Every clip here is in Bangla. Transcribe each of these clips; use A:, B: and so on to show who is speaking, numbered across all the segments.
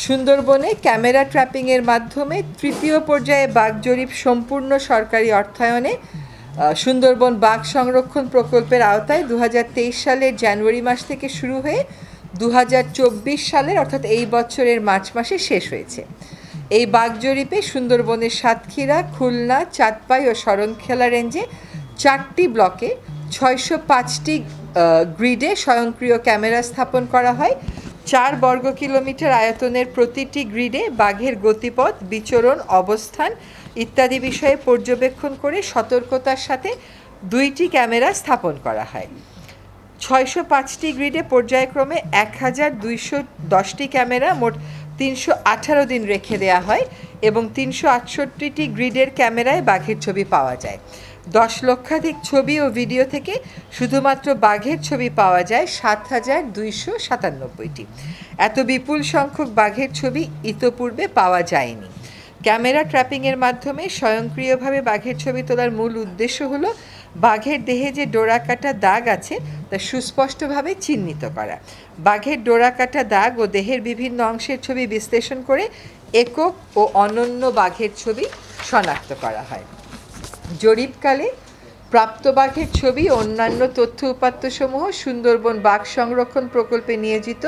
A: সুন্দরবনে ক্যামেরা ট্র্যাপিংয়ের মাধ্যমে তৃতীয় পর্যায়ে বাঘ জরিপ সম্পূর্ণ সরকারি অর্থায়নে সুন্দরবন বাঘ সংরক্ষণ প্রকল্পের আওতায় 2023 সালের জানুয়ারি মাস থেকে শুরু হয়ে 2024 সালের অর্থাৎ এই বছরের মার্চ মাসে শেষ হয়েছে। এই বাঘ জরিপে সুন্দরবনের সাতক্ষীরা, খুলনা, চাঁদপাই ও শরণখোলা রেঞ্জে 4টি ব্লকে 605টি গ্রিডে স্বয়ংক্রিয় ক্যামেরা স্থাপন করা হয়। 4 বর্গ কিলোমিটার আয়তনের প্রতিটি গ্রিডে বাঘের গতিপথ, বিচরণ, অবস্থান ইত্যাদি বিষয়ে পর্যবেক্ষণ করে সতর্কতার সাথে 2টি ক্যামেরা স্থাপন করা হয়। 605টি গ্রিডে পর্যায়ক্রমে 1210টি ক্যামেরা মোট 318 দিন রেখে দেওয়া হয় এবং 368টি গ্রিডের ক্যামেরায় বাঘের ছবি পাওয়া যায়। 10 লক্ষাধিক ছবি ও ভিডিও থেকে শুধুমাত্র বাঘের ছবি পাওয়া যায় 7297টি। এত বিপুল সংখ্যক বাঘের ছবি ইতোপূর্বে পাওয়া যায়নি। ক্যামেরা ট্র্যাপিংয়ের মাধ্যমে স্বয়ংক্রিয়ভাবে বাঘের ছবি তোলার মূল উদ্দেশ্য হলো বাঘের দেহে যে ডোরাকাটা দাগ আছে তা সুস্পষ্টভাবে চিহ্নিত করা। বাঘের ডোরাকাটা দাগ ও দেহের বিভিন্ন অংশের ছবি বিশ্লেষণ করে একক ও অনন্য বাঘের ছবি শনাক্ত করা হয়। জরিপকালে প্রাপ্ত বাঘের ছবি ও অন্যান্য তথ্য উপাত্তসমূহ সুন্দরবন বাঘ সংরক্ষণ প্রকল্পে নিয়োজিত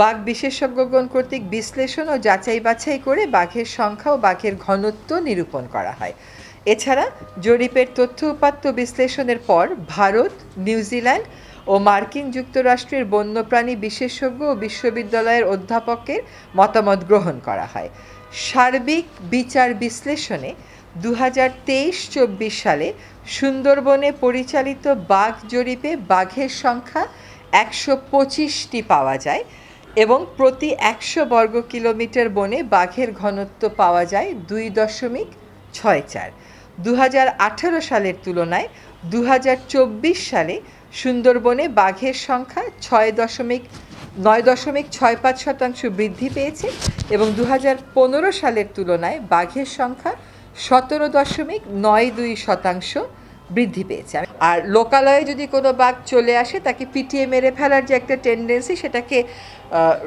A: বাঘ বিশেষজ্ঞগণ কর্তৃক বিশ্লেষণ ও যাচাই বাছাই করে বাঘের সংখ্যা ও বাঘের ঘনত্ব নিরূপণ করা হয়। এছাড়া জরিপের তথ্য উপাত্ত বিশ্লেষণের পর ভারত, নিউজিল্যান্ড ও মার্কিন যুক্তরাষ্ট্রের বন্যপ্রাণী বিশেষজ্ঞ ও বিশ্ববিদ্যালয়ের অধ্যাপকের মতামত গ্রহণ করা হয়। সার্বিক বিচার বিশ্লেষণে 2023-24 সালে সুন্দরবনে পরিচালিত বাঘ জরিপে বাঘের সংখ্যা 125টি পাওয়া যায় এবং প্রতি 100 বর্গ কিলোমিটার বনে বাঘের ঘনত্ব পাওয়া যায় 2.64। 2018 সালের তুলনায় 2024 সালে সুন্দরবনে বাঘের সংখ্যা 9.65% বৃদ্ধি পেয়েছে এবং 2015 সালের তুলনায় বাঘের সংখ্যা 17.92% বৃদ্ধি পেয়েছে। আর লোকালয়ে যদি কোনো বাঘ চলে আসে তাকে পিটিয়ে মেরে ফেলার যে একটা টেন্ডেন্সি, সেটাকে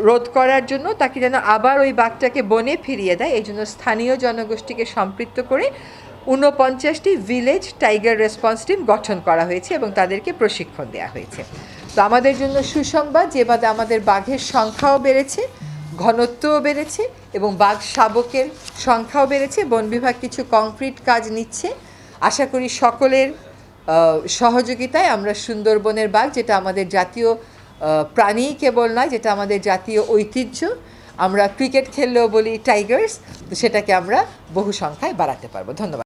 A: রোধ করার জন্য তাকে যেন আবার ওই বাঘটাকে বনে ফিরিয়ে দেয়, এই জন্য স্থানীয় জনগোষ্ঠীকে সম্পৃক্ত করে 49টি ভিলেজ টাইগার রেসপন্স টিম গঠন করা হয়েছে এবং তাদেরকে প্রশিক্ষণ দেওয়া হয়েছে। তো আমাদের জন্য সুসংবাদ যে বাদে আমাদের বাঘের সংখ্যাও বেড়েছে, ঘনত্বও বেড়েছে এবং বাঘ শাবকের সংখ্যাও বেড়েছে। বন বিভাগ কিছু কংক্রিট কাজ নিচ্ছে। আশা করি সকলের সহযোগিতায় আমরা সুন্দরবনের বাঘ, যেটা আমাদের জাতীয় প্রাণী কেবল নয়, যেটা আমাদের জাতীয় ঐতিহ্য, আমরা ক্রিকেট খেললেও বলি টাইগার্স, তো সেটাকে আমরা বহু সংখ্যায় বাড়াতে পারবো। ধন্যবাদ।